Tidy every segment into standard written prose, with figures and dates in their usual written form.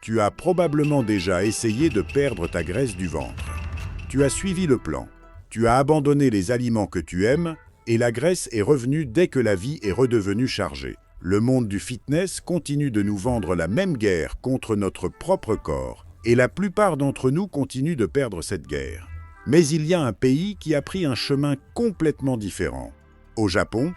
Tu as probablement déjà essayé de perdre ta graisse du ventre. Tu as suivi le plan. Tu as abandonné les aliments que tu aimes et la graisse est revenue dès que la vie est redevenue chargée. Le monde du fitness continue de nous vendre la même guerre contre notre propre corps et la plupart d'entre nous continuent de perdre cette guerre. Mais il y a un pays qui a pris un chemin complètement différent. Au Japon,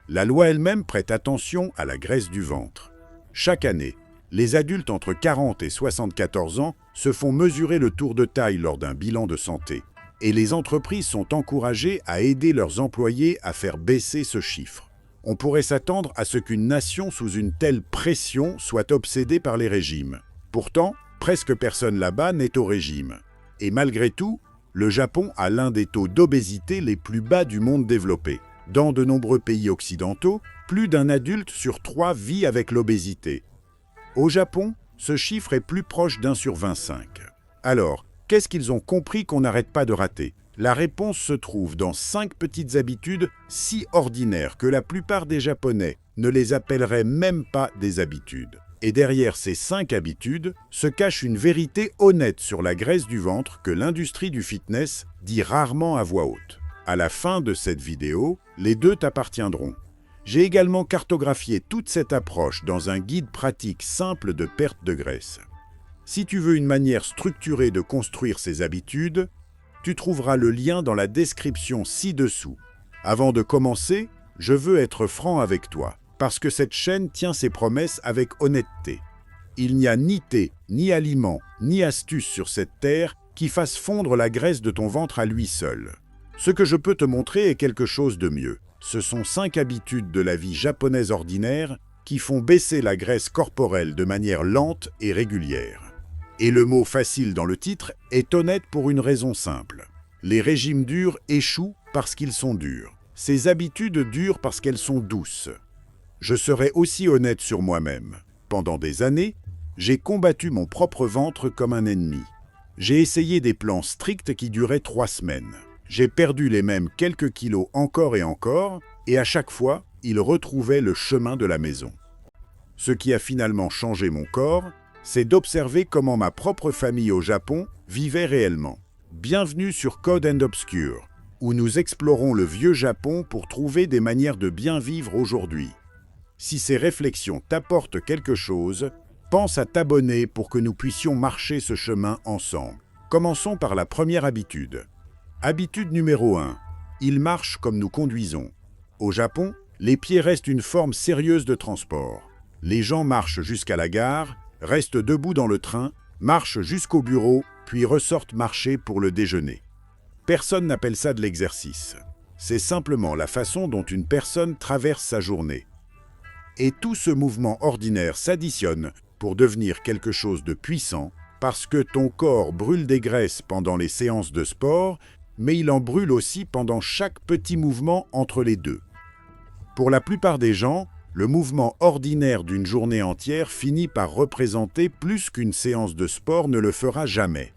la loi elle-même prête attention à la graisse du ventre. Chaque année, les adultes entre 40 et 74 ans se font mesurer le tour de taille lors d'un bilan de santé. Et les entreprises sont encouragées à aider leurs employés à faire baisser ce chiffre. On pourrait s'attendre à ce qu'une nation sous une telle pression soit obsédée par les régimes. Pourtant, presque personne là-bas n'est au régime. Et malgré tout, le Japon a l'un des taux d'obésité les plus bas du monde développé. Dans de nombreux pays occidentaux, plus d'un adulte sur 3 vit avec l'obésité. Au Japon, ce chiffre est plus proche d'1 sur 25. Alors, qu'est-ce qu'ils ont compris qu'on n'arrête pas de rater? La réponse se trouve dans 5 petites habitudes si ordinaires que la plupart des Japonais ne les appelleraient même pas des habitudes. Et derrière ces 5 habitudes se cache une vérité honnête sur la graisse du ventre que l'industrie du fitness dit rarement à voix haute. À la fin de cette vidéo, les deux t'appartiendront. J'ai également cartographié toute cette approche dans un guide pratique simple de perte de graisse. Si tu veux une manière structurée de construire ces habitudes, tu trouveras le lien dans la description ci-dessous. Avant de commencer, je veux être franc avec toi, parce que cette chaîne tient ses promesses avec honnêteté. Il n'y a ni thé, ni aliment, ni astuce sur cette terre qui fasse fondre la graisse de ton ventre à lui seul. Ce que je peux te montrer est quelque chose de mieux. Ce sont 5 habitudes de la vie japonaise ordinaire qui font baisser la graisse corporelle de manière lente et régulière. Et le mot « facile » dans le titre est honnête pour une raison simple. Les régimes durs échouent parce qu'ils sont durs. Ces habitudes durent parce qu'elles sont douces. Je serai aussi honnête sur moi-même. Pendant des années, j'ai combattu mon propre ventre comme un ennemi. J'ai essayé des plans stricts qui duraient 3 semaines. J'ai perdu les mêmes quelques kilos encore et à chaque fois, ils retrouvaient le chemin de la maison. Ce qui a finalement changé mon corps, c'est d'observer comment ma propre famille au Japon vivait réellement. Bienvenue sur Code & Obscure, où nous explorons le vieux Japon pour trouver des manières de bien vivre aujourd'hui. Si ces réflexions t'apportent quelque chose, pense à t'abonner pour que nous puissions marcher ce chemin ensemble. Commençons par la première habitude. Habitude numéro 1. Il marche comme nous conduisons. Au Japon, les pieds restent une forme sérieuse de transport. Les gens marchent jusqu'à la gare, restent debout dans le train, marchent jusqu'au bureau, puis ressortent marcher pour le déjeuner. Personne n'appelle ça de l'exercice. C'est simplement la façon dont une personne traverse sa journée. Et tout ce mouvement ordinaire s'additionne pour devenir quelque chose de puissant parce que ton corps brûle des graisses pendant les séances de sport, mais il en brûle aussi pendant chaque petit mouvement entre les deux. Pour la plupart des gens, le mouvement ordinaire d'une journée entière finit par représenter plus qu'une séance de sport ne le fera jamais.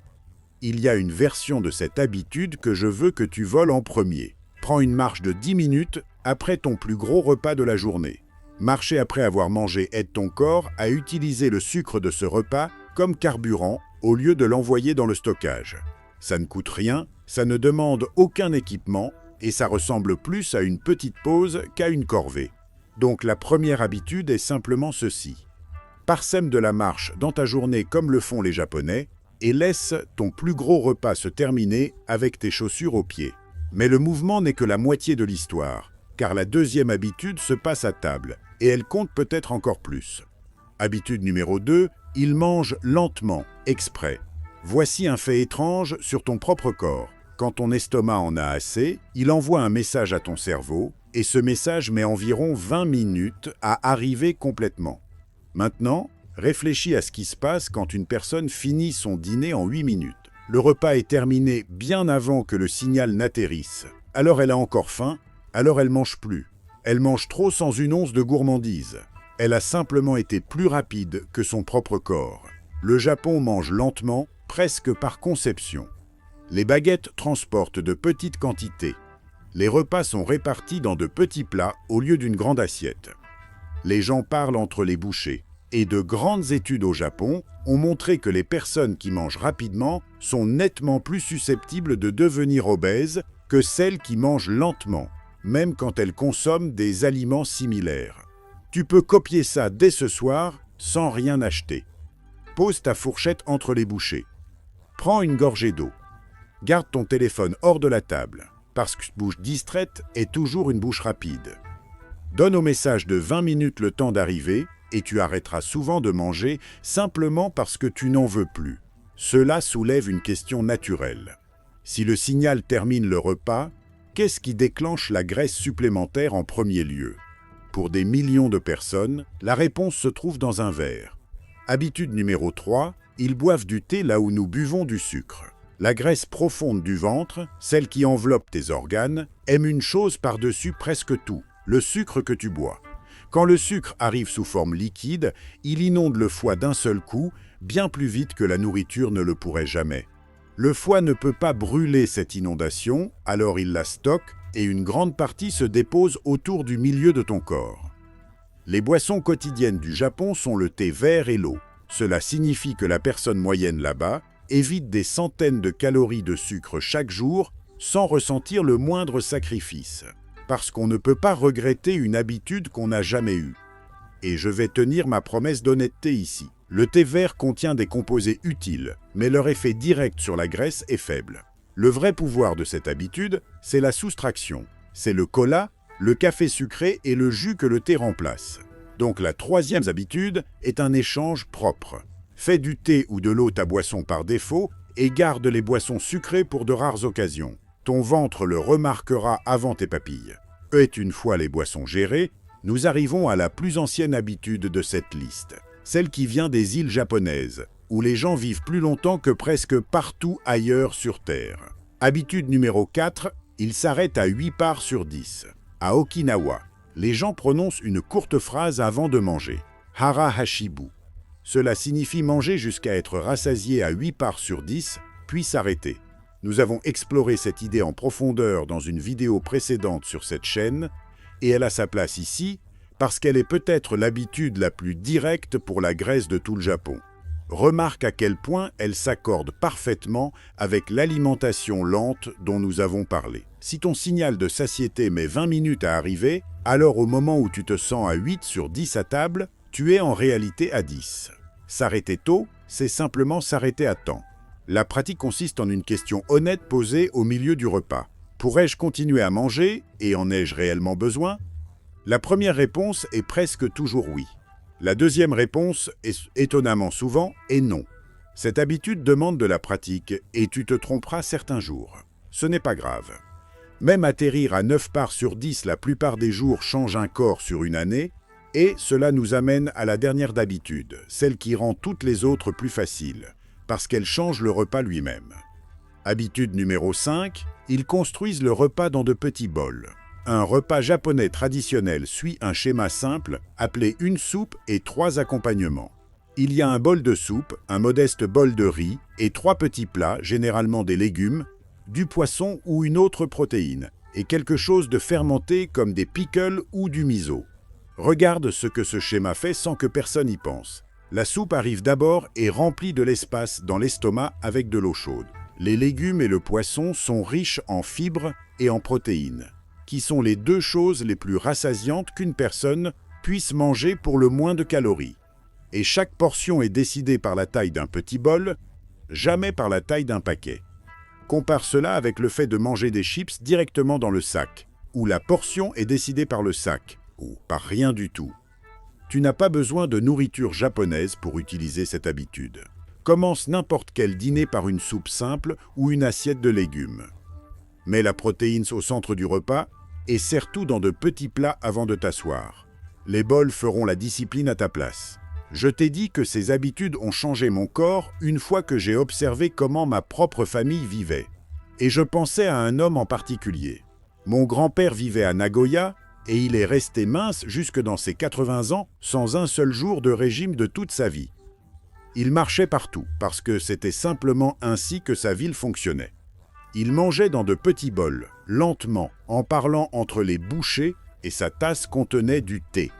Il y a une version de cette habitude que je veux que tu voles en premier. Prends une marche de 10 minutes après ton plus gros repas de la journée. Marcher après avoir mangé aide ton corps à utiliser le sucre de ce repas comme carburant au lieu de l'envoyer dans le stockage. Ça ne coûte rien, ça ne demande aucun équipement et ça ressemble plus à une petite pause qu'à une corvée. Donc la première habitude est simplement ceci. Parsème de la marche dans ta journée comme le font les Japonais et laisse ton plus gros repas se terminer avec tes chaussures aux pieds. Mais le mouvement n'est que la moitié de l'histoire, car la deuxième habitude se passe à table et elle compte peut-être encore plus. Habitude numéro 2, il mange lentement, exprès. Voici un fait étrange sur ton propre corps. Quand ton estomac en a assez, il envoie un message à ton cerveau et ce message met environ 20 minutes à arriver complètement. Maintenant, réfléchis à ce qui se passe quand une personne finit son dîner en 8 minutes. Le repas est terminé bien avant que le signal n'atterrisse. Alors elle a encore faim, alors elle mange plus. Elle mange trop sans une once de gourmandise. Elle a simplement été plus rapide que son propre corps. Le Japon mange lentement, presque par conception. Les baguettes transportent de petites quantités. Les repas sont répartis dans de petits plats au lieu d'une grande assiette. Les gens parlent entre les bouchées. Et de grandes études au Japon ont montré que les personnes qui mangent rapidement sont nettement plus susceptibles de devenir obèses que celles qui mangent lentement, même quand elles consomment des aliments similaires. Tu peux copier ça dès ce soir sans rien acheter. Pose ta fourchette entre les bouchées. Prends une gorgée d'eau. Garde ton téléphone hors de la table, parce qu'une bouche distraite est toujours une bouche rapide. Donne au message de 20 minutes le temps d'arriver et tu arrêteras souvent de manger simplement parce que tu n'en veux plus. Cela soulève une question naturelle. Si le signal termine le repas, qu'est-ce qui déclenche la graisse supplémentaire en premier lieu? Pour des millions de personnes, la réponse se trouve dans un verre. Habitude numéro 3, ils boivent du thé là où nous buvons du sucre. La graisse profonde du ventre, celle qui enveloppe tes organes, aime une chose par-dessus presque tout, le sucre que tu bois. Quand le sucre arrive sous forme liquide, il inonde le foie d'un seul coup, bien plus vite que la nourriture ne le pourrait jamais. Le foie ne peut pas brûler cette inondation, alors il la stocke et une grande partie se dépose autour du milieu de ton corps. Les boissons quotidiennes du Japon sont le thé vert et l'eau. Cela signifie que la personne moyenne là-bas évite des centaines de calories de sucre chaque jour sans ressentir le moindre sacrifice. Parce qu'on ne peut pas regretter une habitude qu'on n'a jamais eue. Et je vais tenir ma promesse d'honnêteté ici. Le thé vert contient des composés utiles, mais leur effet direct sur la graisse est faible. Le vrai pouvoir de cette habitude, c'est la soustraction. C'est le cola, le café sucré et le jus que le thé remplace. Donc la troisième habitude est un échange propre. Fais du thé ou de l'eau ta boisson par défaut et garde les boissons sucrées pour de rares occasions. Ton ventre le remarquera avant tes papilles. Et une fois les boissons gérées, nous arrivons à la plus ancienne habitude de cette liste, celle qui vient des îles japonaises, où les gens vivent plus longtemps que presque partout ailleurs sur Terre. Habitude numéro 4, ils s'arrêtent à 8 parts sur 10. À Okinawa, les gens prononcent une courte phrase avant de manger, hara hashibu. Cela signifie manger jusqu'à être rassasié à 8 parts sur 10, puis s'arrêter. Nous avons exploré cette idée en profondeur dans une vidéo précédente sur cette chaîne, et elle a sa place ici parce qu'elle est peut-être l'habitude la plus directe pour la graisse de tout le Japon. Remarque à quel point elle s'accorde parfaitement avec l'alimentation lente dont nous avons parlé. Si ton signal de satiété met 20 minutes à arriver, alors au moment où tu te sens à 8 sur 10 à table, tu es en réalité à 10. S'arrêter tôt, c'est simplement s'arrêter à temps. La pratique consiste en une question honnête posée au milieu du repas. Pourrais-je continuer à manger et en ai-je réellement besoin? La première réponse est presque toujours oui. La deuxième réponse, étonnamment souvent, est non. Cette habitude demande de la pratique et tu te tromperas certains jours. Ce n'est pas grave. Même atterrir à 9 parts sur 10 la plupart des jours change un corps sur une année, et cela nous amène à la dernière d'habitude, celle qui rend toutes les autres plus faciles, parce qu'elle change le repas lui-même. Habitude numéro 5, ils construisent le repas dans de petits bols. Un repas japonais traditionnel suit un schéma simple appelé une soupe et 3 accompagnements. Il y a un bol de soupe, un modeste bol de riz et 3 petits plats, généralement des légumes, du poisson ou une autre protéine, et quelque chose de fermenté comme des pickles ou du miso. Regarde ce que ce schéma fait sans que personne y pense. La soupe arrive d'abord et remplit de l'espace dans l'estomac avec de l'eau chaude. Les légumes et le poisson sont riches en fibres et en protéines, qui sont les 2 choses les plus rassasiantes qu'une personne puisse manger pour le moins de calories. Et chaque portion est décidée par la taille d'un petit bol, jamais par la taille d'un paquet. Compare cela avec le fait de manger des chips directement dans le sac, où la portion est décidée par le sac, ou par rien du tout. Tu n'as pas besoin de nourriture japonaise pour utiliser cette habitude. Commence n'importe quel dîner par une soupe simple ou une assiette de légumes. Mets la protéine au centre du repas et sers tout dans de petits plats avant de t'asseoir. Les bols feront la discipline à ta place. Je t'ai dit que ces habitudes ont changé mon corps une fois que j'ai observé comment ma propre famille vivait. Et je pensais à un homme en particulier. Mon grand-père vivait à Nagoya et il est resté mince jusque dans ses 80 ans sans un seul jour de régime de toute sa vie. Il marchait partout parce que c'était simplement ainsi que sa ville fonctionnait. Il mangeait dans de petits bols, lentement, en parlant entre les bouchées et sa tasse contenait du thé.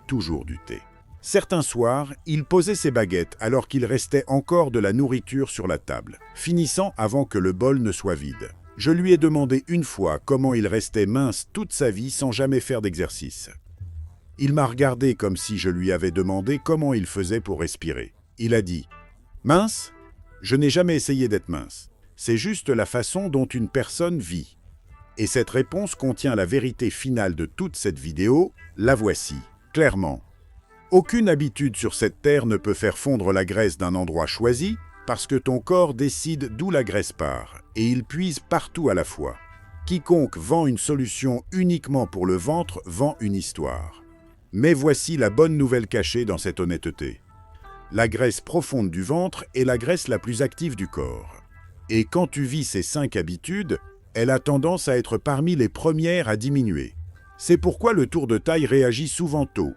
Toujours du thé. Certains soirs, il posait ses baguettes alors qu'il restait encore de la nourriture sur la table, finissant avant que le bol ne soit vide. Je lui ai demandé une fois comment il restait mince toute sa vie sans jamais faire d'exercice. Il m'a regardé comme si je lui avais demandé comment il faisait pour respirer. Il a dit « Mince ? Je n'ai jamais essayé d'être mince. C'est juste la façon dont une personne vit. » Et cette réponse contient la vérité finale de toute cette vidéo, la voici, clairement. Aucune habitude sur cette terre ne peut faire fondre la graisse d'un endroit choisi parce que ton corps décide d'où la graisse part et il puise partout à la fois. Quiconque vend une solution uniquement pour le ventre vend une histoire. Mais voici la bonne nouvelle cachée dans cette honnêteté. La graisse profonde du ventre est la graisse la plus active du corps. Et quand tu vis ces 5 habitudes, elle a tendance à être parmi les premières à diminuer. C'est pourquoi le tour de taille réagit souvent tôt.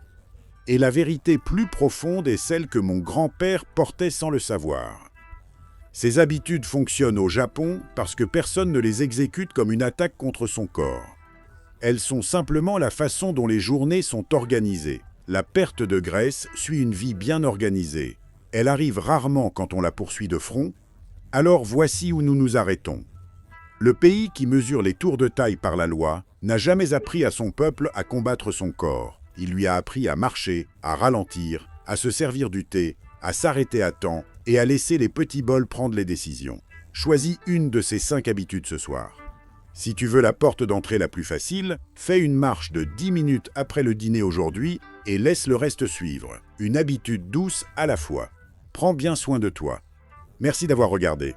Et la vérité plus profonde est celle que mon grand-père portait sans le savoir. Ces habitudes fonctionnent au Japon parce que personne ne les exécute comme une attaque contre son corps. Elles sont simplement la façon dont les journées sont organisées. La perte de graisse suit une vie bien organisée. Elle arrive rarement quand on la poursuit de front. Alors voici où nous nous arrêtons. Le pays qui mesure les tours de taille par la loi n'a jamais appris à son peuple à combattre son corps. Il lui a appris à marcher, à ralentir, à se servir du thé, à s'arrêter à temps et à laisser les petits bols prendre les décisions. Choisis une de ces 5 habitudes ce soir. Si tu veux la porte d'entrée la plus facile, fais une marche de 10 minutes après le dîner aujourd'hui et laisse le reste suivre. Une habitude douce à la fois. Prends bien soin de toi. Merci d'avoir regardé.